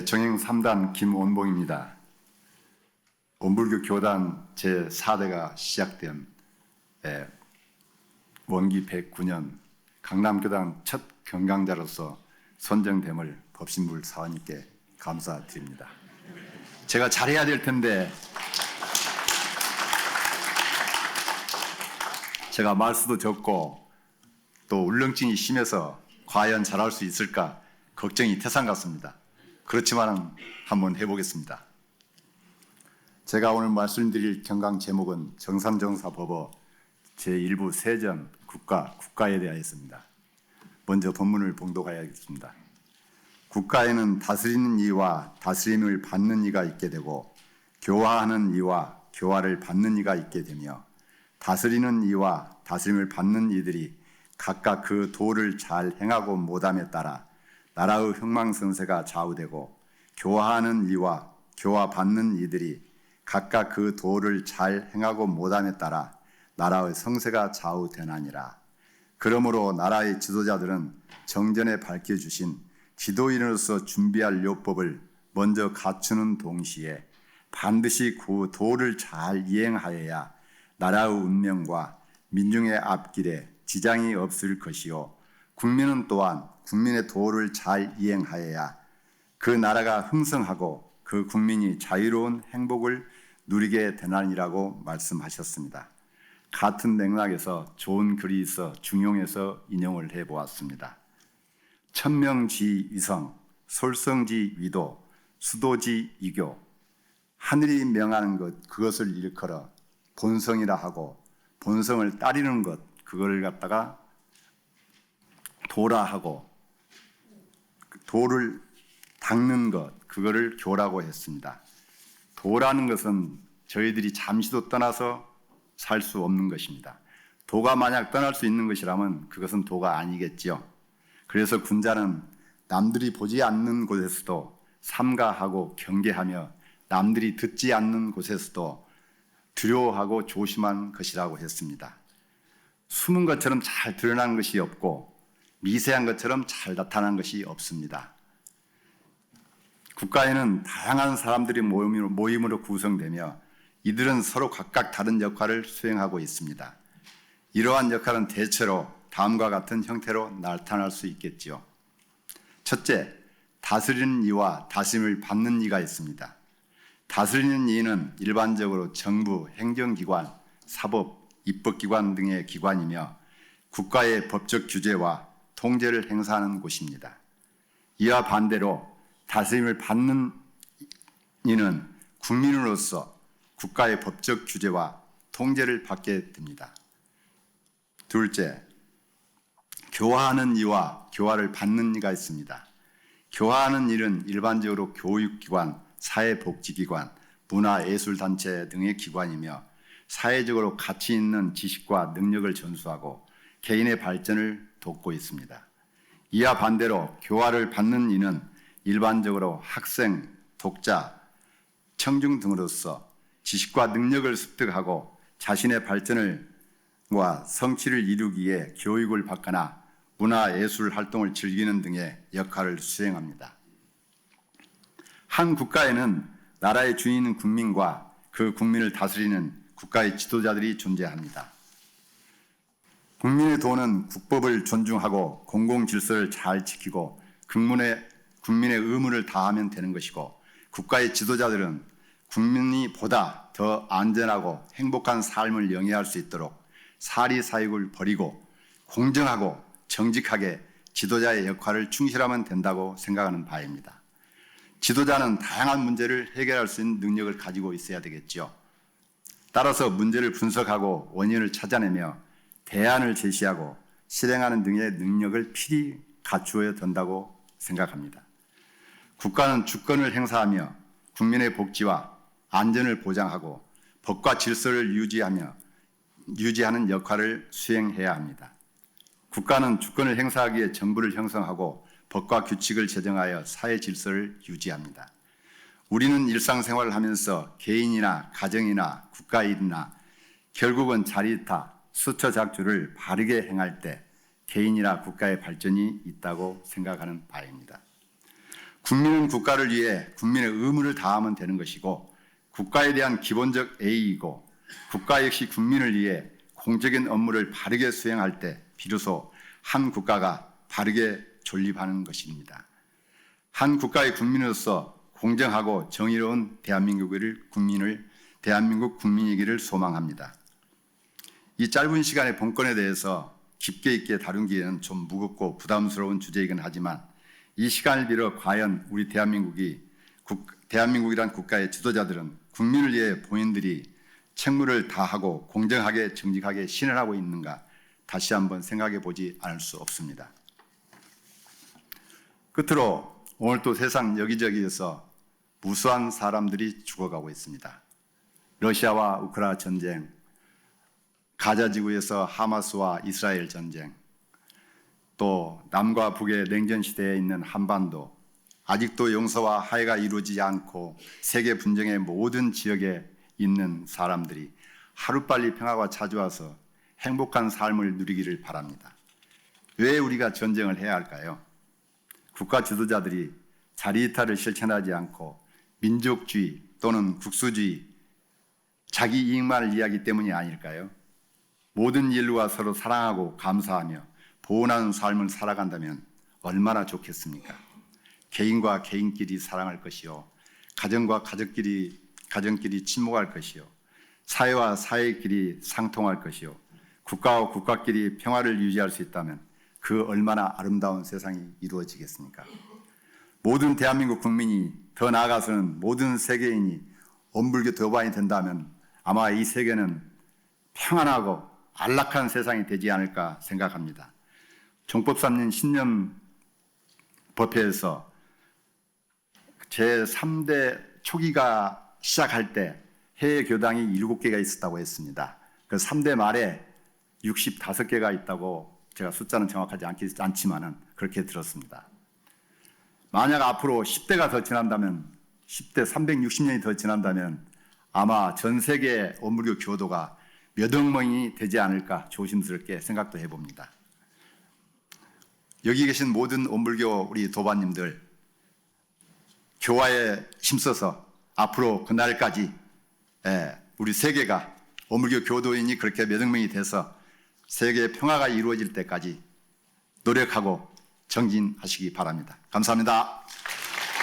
정행 3단 김원봉입니다. 원불교 교단 제4대가 시작된 원기 109년 강남교단 첫 경강자로서 선정됨을 법신불 사원님께 감사드립니다. 제가 잘해야 될 텐데 제가 말수도 적고 또 울렁증이 심해서 과연 잘할 수 있을까 걱정이 태산 같습니다. 그렇지만 한번 해보겠습니다. 제가 오늘 말씀드릴 경강 제목은 정산정사법어 제1부 세전 국가에 대하였습니다. 먼저 본문을 봉독하여야겠습니다. 국가에는 다스리는 이와 다스림을 받는 이가 있게 되고 교화하는 이와 교화를 받는 이가 있게 되며 다스리는 이와 다스림을 받는 이들이 각각 그 도를 잘 행하고 못함에 따라 나라의 흥망성쇠가 좌우되고 교화하는 이와 교화받는 이들이 각각 그 도를 잘 행하고 못함에 따라 나라의 성쇠가 좌우되나니라. 그러므로 나라의 지도자들은 정전에 밝혀주신 지도인으로서 준비할 요법을 먼저 갖추는 동시에 반드시 그 도를 잘 이행하여야 나라의 운명과 민중의 앞길에 지장이 없을 것이요 국민은 또한 국민의 도를 잘 이행하여야 그 나라가 흥성하고 그 국민이 자유로운 행복을 누리게 되나니라고 말씀하셨습니다. 같은 맥락에서 좋은 글이 있어 중용해서 인용을 해보았습니다. 천명지 위성, 솔성지 위도, 수도지 이교. 하늘이 명하는 것 그것을 일컬어 본성이라 하고 본성을 따르는 것 그걸 갖다가 도라 하고 도를 닦는 것 그거를 교라고 했습니다. 도라는 것은 저희들이 잠시도 떠나서 살 수 없는 것입니다. 도가 만약 떠날 수 있는 것이라면 그것은 도가 아니겠지요. 그래서 군자는 남들이 보지 않는 곳에서도 삼가하고 경계하며 남들이 듣지 않는 곳에서도 두려워하고 조심한 것이라고 했습니다. 숨은 것처럼 잘 드러난 것이 없고 미세한 것처럼 잘 나타난 것이 없습니다. 국가에는 다양한 사람들이 모임으로 구성되며 이들은 서로 각각 다른 역할을 수행하고 있습니다. 이러한 역할은 대체로 다음과 같은 형태로 나타날 수 있겠지요. 첫째, 다스리는 이와 다스림을 받는 이가 있습니다. 다스리는 이는 일반적으로 정부, 행정기관, 사법, 입법기관 등의 기관이며 국가의 법적 규제와 통제를 행사하는 곳입니다. 이와 반대로 다스림을 받는 이는 국민으로서 국가의 법적 규제와 통제를 받게 됩니다. 둘째, 교화하는 이와 교화를 받는 이가 있습니다. 교화하는 일은 일반적으로 교육기관, 사회복지기관, 문화예술단체 등의 기관이며 사회적으로 가치 있는 지식과 능력을 전수하고 개인의 발전을 돕고 있습니다. 이와 반대로 교화를 받는 이는 일반적으로 학생, 독자, 청중 등으로서 지식과 능력을 습득하고 자신의 발전과 성취를 이루기 위해 교육을 받거나 문화예술 활동을 즐기는 등의 역할을 수행합니다. 한 국가에는 나라의 주인인 국민과 그 국민을 다스리는 국가의 지도자들이 존재합니다. 국민의 도는 국법을 존중하고 공공질서를 잘 지키고 국민의 의무를 다하면 되는 것이고 국가의 지도자들은 국민이 보다 더 안전하고 행복한 삶을 영위할 수 있도록 사리사욕을 버리고 공정하고 정직하게 지도자의 역할을 충실하면 된다고 생각하는 바입니다. 지도자는 다양한 문제를 해결할 수 있는 능력을 가지고 있어야 되겠지요. 따라서 문제를 분석하고 원인을 찾아내며 대안을 제시하고 실행하는 등의 능력을 필히 갖추어야 된다고 생각합니다. 국가는 주권을 행사하며 국민의 복지와 안전을 보장하고 법과 질서를 유지하는 역할을 수행해야 합니다. 국가는 주권을 행사하기 위해 정부를 형성하고 법과 규칙을 제정하여 사회 질서를 유지합니다. 우리는 일상생활을 하면서 개인이나 가정이나 국가일이나 결국은 자리타, 수처작주를 바르게 행할 때 개인이나 국가의 발전이 있다고 생각하는 바입니다. 국민은 국가를 위해 국민의 의무를 다하면 되는 것이고 국가에 대한 기본적 예의이고 국가 역시 국민을 위해 공적인 업무를 바르게 수행할 때 비로소 한 국가가 바르게 존립하는 것입니다. 한 국가의 국민으로서 공정하고 정의로운 대한민국 국민이기를 소망합니다. 이 짧은 시간에 본건에 대해서 깊게 있게 다루기에는 좀 무겁고 부담스러운 주제이긴 하지만 이 시간을 빌어 과연 우리 대한민국이란 국가의 지도자들은 국민을 위해 본인들이 책무를 다하고 공정하게 정직하게 신을하고 있는가 다시 한번 생각해 보지 않을 수 없습니다. 끝으로 오늘 또 세상 여기저기에서 무수한 사람들이 죽어가고 있습니다. 러시아와 우크라이나 전쟁, 가자 지구에서 하마스와 이스라엘 전쟁, 또 남과 북의 냉전 시대에 있는 한반도, 아직도 용서와 화해가 이루어지지 않고 세계 분쟁의 모든 지역에 있는 사람들이 하루빨리 평화가 찾아와서 행복한 삶을 누리기를 바랍니다. 왜 우리가 전쟁을 해야 할까요? 국가 지도자들이 자리이탈을 실천하지 않고 민족주의 또는 국수주의, 자기 이익만을 이해하기 때문이 아닐까요? 모든 인류가 서로 사랑하고 감사하며 보온하는 삶을 살아간다면 얼마나 좋겠습니까? 개인과 개인끼리 사랑할 것이요, 가정과 가정끼리 친목할 것이요, 사회와 사회끼리 상통할 것이요, 국가와 국가끼리 평화를 유지할 수 있다면 그 얼마나 아름다운 세상이 이루어지겠습니까? 모든 대한민국 국민이, 더 나아가서는 모든 세계인이 엄불교 도반이 된다면 아마 이 세계는 평안하고 안락한 세상이 되지 않을까 생각합니다. 종법 3년 신념법회에서 제3대 초기가 시작할 때 해외 교당이 7개가 있었다고 했습니다. 그 3대 말에 65개가 있다고, 제가 숫자는 정확하지 않지만은 그렇게 들었습니다. 만약 앞으로 10대가 더 지난다면, 10대 360년이 더 지난다면 아마 전 세계 원불교 교도가 몇 억 명이 되지 않을까 조심스럽게 생각도 해봅니다. 여기 계신 모든 원불교 우리 도반님들, 교화에 힘써서 앞으로 그날까지 우리 세계가 원불교 교도인이 그렇게 몇 억 명이 돼서 세계의 평화가 이루어질 때까지 노력하고 정진하시기 바랍니다. 감사합니다.